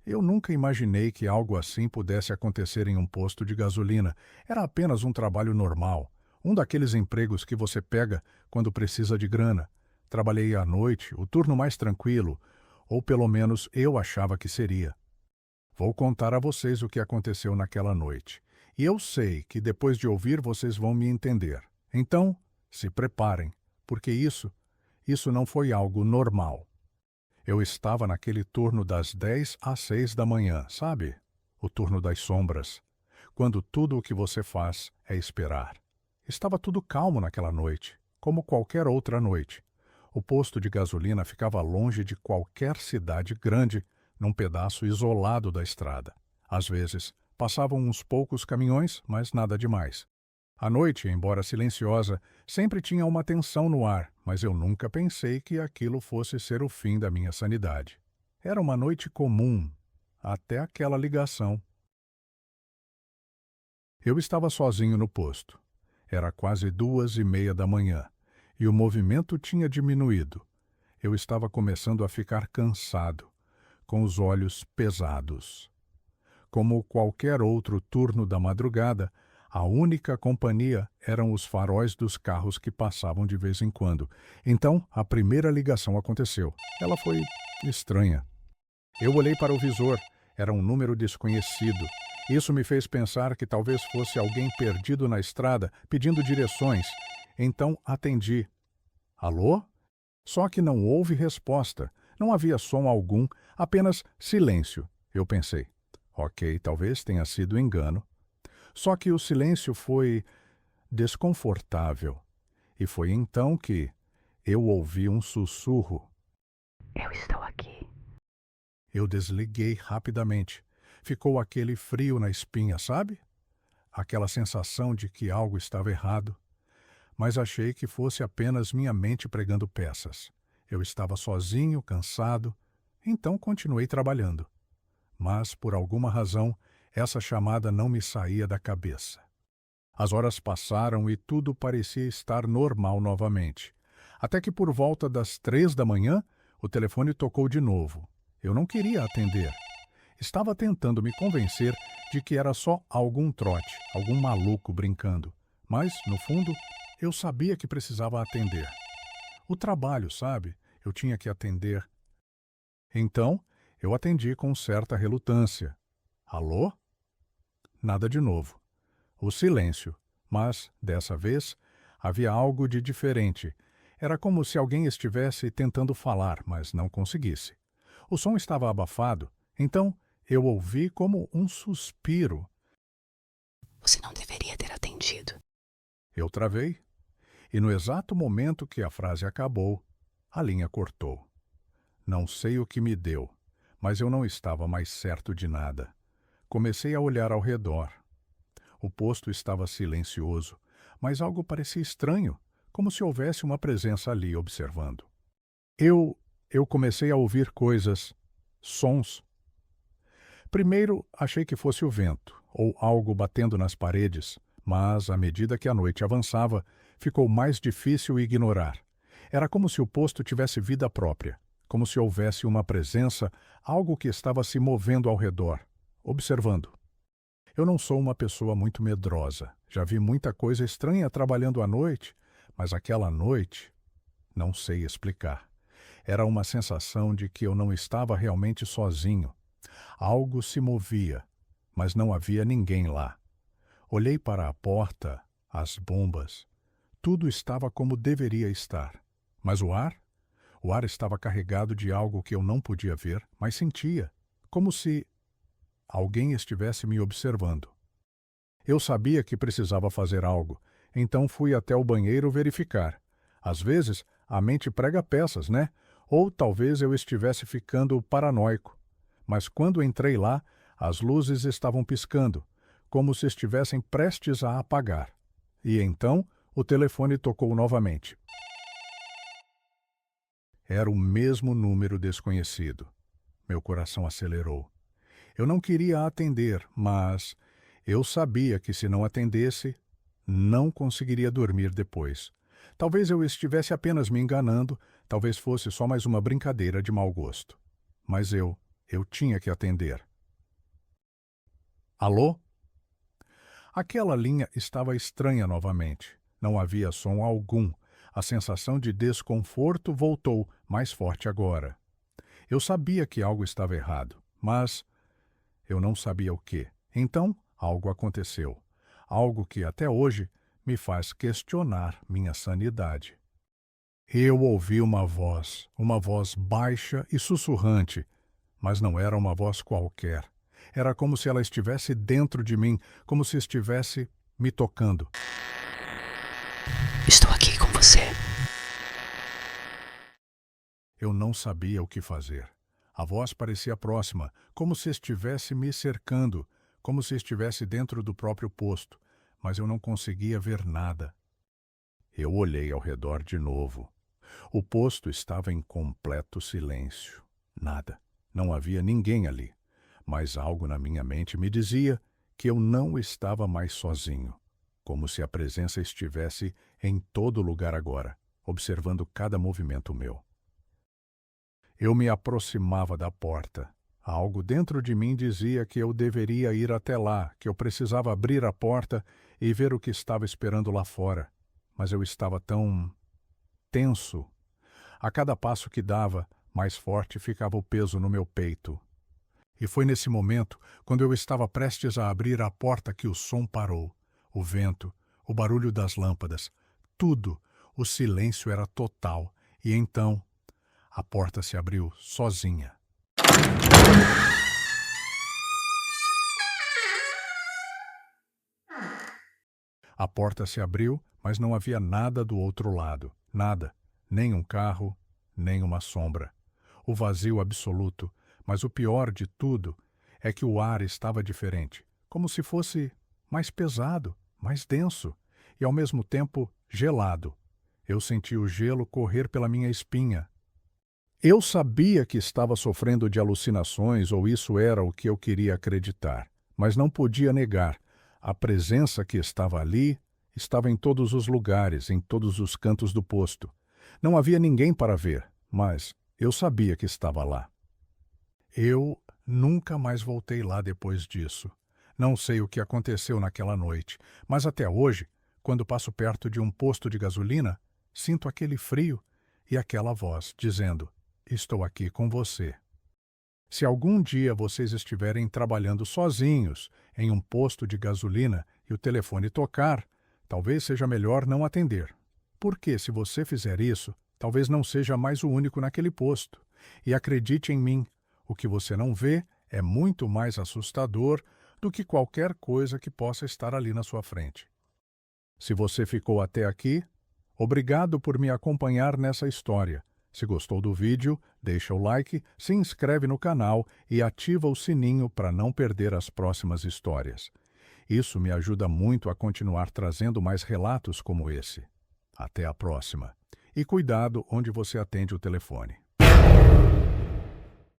Eu nunca imaginei que algo assim pudesse acontecer em um posto de gasolina. Era apenas um trabalho normal, um daqueles empregos que você pega quando precisa de grana. Trabalhei à noite, o turno mais tranquilo, ou pelo menos eu achava que seria. Vou contar a vocês o que aconteceu naquela noite. E eu sei que depois de ouvir vocês vão me entender. Então, se preparem, porque isso não foi algo normal. Eu estava naquele turno das 10 às 6 da manhã, sabe? O turno das sombras, quando tudo o que você faz é esperar. Estava tudo calmo naquela noite, como qualquer outra noite. O posto de gasolina ficava longe de qualquer cidade grande, num pedaço isolado da estrada. Às vezes, passavam uns poucos caminhões, mas nada demais. A noite, embora silenciosa, sempre tinha uma tensão no ar, mas eu nunca pensei que aquilo fosse ser o fim da minha sanidade. Era uma noite comum, até aquela ligação. Eu estava sozinho no posto. Era quase 2:30 da manhã, e o movimento tinha diminuído. Eu estava começando a ficar cansado, com os olhos pesados. Como qualquer outro turno da madrugada, a única companhia eram os faróis dos carros que passavam de vez em quando. Então, a primeira ligação aconteceu. Ela foi estranha. Eu olhei para o visor. Era um número desconhecido. Isso me fez pensar que talvez fosse alguém perdido na estrada, pedindo direções. Então, atendi. Alô? Só que não houve resposta. Não havia som algum, apenas silêncio. Eu pensei. Ok, talvez tenha sido engano. Só que o silêncio foi desconfortável. E foi então que eu ouvi um sussurro. Eu estou aqui. Eu desliguei rapidamente. Ficou aquele frio na espinha, sabe? Aquela sensação de que algo estava errado. Mas achei que fosse apenas minha mente pregando peças. Eu estava sozinho, cansado, então continuei trabalhando. Mas, por alguma razão, essa chamada não me saía da cabeça. As horas passaram e tudo parecia estar normal novamente. Até que por volta das 3 da manhã, o telefone tocou de novo. Eu não queria atender. Estava tentando me convencer de que era só algum trote, algum maluco brincando. Mas, no fundo, eu sabia que precisava atender. O trabalho, sabe? Eu tinha que atender. Então, eu atendi com certa relutância. Alô? Nada de novo. O silêncio, mas, dessa vez, havia algo de diferente. Era como se alguém estivesse tentando falar, mas não conseguisse. O som estava abafado, então eu ouvi como um suspiro. Você não deveria ter atendido. Eu travei, e no exato momento que a frase acabou, a linha cortou. Não sei o que me deu, mas eu não estava mais certo de nada. Comecei a olhar ao redor. O posto estava silencioso, mas algo parecia estranho, como se houvesse uma presença ali observando. Eu comecei a ouvir coisas, sons. Primeiro, achei que fosse o vento, ou algo batendo nas paredes, mas, à medida que a noite avançava, ficou mais difícil ignorar. Era como se o posto tivesse vida própria, como se houvesse uma presença, algo que estava se movendo ao redor, observando. Eu não sou uma pessoa muito medrosa. Já vi muita coisa estranha trabalhando à noite, mas aquela noite, não sei explicar. Era uma sensação de que eu não estava realmente sozinho. Algo se movia, mas não havia ninguém lá. Olhei para a porta, as bombas. Tudo estava como deveria estar. Mas o ar? O ar estava carregado de algo que eu não podia ver, mas sentia, como se alguém estivesse me observando. Eu sabia que precisava fazer algo, então fui até o banheiro verificar. Às vezes, a mente prega peças, né? Ou talvez eu estivesse ficando paranoico. Mas quando entrei lá, as luzes estavam piscando, como se estivessem prestes a apagar. E então, o telefone tocou novamente. Era o mesmo número desconhecido. Meu coração acelerou. Eu não queria atender, mas eu sabia que se não atendesse, não conseguiria dormir depois. Talvez eu estivesse apenas me enganando, talvez fosse só mais uma brincadeira de mau gosto. Mas Eu tinha que atender. Alô? Aquela linha estava estranha novamente. Não havia som algum. A sensação de desconforto voltou, mais forte agora. Eu sabia que algo estava errado, mas eu não sabia o quê. Então, algo aconteceu. Algo que até hoje me faz questionar minha sanidade. Eu ouvi uma voz baixa e sussurrante, mas não era uma voz qualquer. Era como se ela estivesse dentro de mim, como se estivesse me tocando. Estou aqui com você. Eu não sabia o que fazer. A voz parecia próxima, como se estivesse me cercando, como se estivesse dentro do próprio posto, mas eu não conseguia ver nada. Eu olhei ao redor de novo. O posto estava em completo silêncio. Nada. Não havia ninguém ali. Mas algo na minha mente me dizia que eu não estava mais sozinho, como se a presença estivesse em todo lugar agora, observando cada movimento meu. Eu me aproximava da porta. Algo dentro de mim dizia que eu deveria ir até lá, que eu precisava abrir a porta e ver o que estava esperando lá fora. Mas eu estava tão tenso. A cada passo que dava, mais forte ficava o peso no meu peito. E foi nesse momento, quando eu estava prestes a abrir a porta, que o som parou. O vento, o barulho das lâmpadas, tudo, o silêncio era total. E então, a porta se abriu sozinha. A porta se abriu, mas não havia nada do outro lado. Nada. Nem um carro, nem uma sombra. O vazio absoluto. Mas o pior de tudo é que o ar estava diferente, como se fosse mais pesado, mais denso e, ao mesmo tempo, gelado. Eu senti o gelo correr pela minha espinha. Eu sabia que estava sofrendo de alucinações, ou isso era o que eu queria acreditar, mas não podia negar. A presença que estava ali estava em todos os lugares, em todos os cantos do posto. Não havia ninguém para ver, mas eu sabia que estava lá. Eu nunca mais voltei lá depois disso. Não sei o que aconteceu naquela noite, mas até hoje, quando passo perto de um posto de gasolina, sinto aquele frio e aquela voz dizendo: estou aqui com você. Se algum dia vocês estiverem trabalhando sozinhos em um posto de gasolina e o telefone tocar, talvez seja melhor não atender. Porque se você fizer isso, talvez não seja mais o único naquele posto. E acredite em mim, o que você não vê é muito mais assustador do que qualquer coisa que possa estar ali na sua frente. Se você ficou até aqui, obrigado por me acompanhar nessa história. Se gostou do vídeo, deixa o like, se inscreve no canal e ativa o sininho para não perder as próximas histórias. Isso me ajuda muito a continuar trazendo mais relatos como esse. Até a próxima. E cuidado onde você atende o telefone.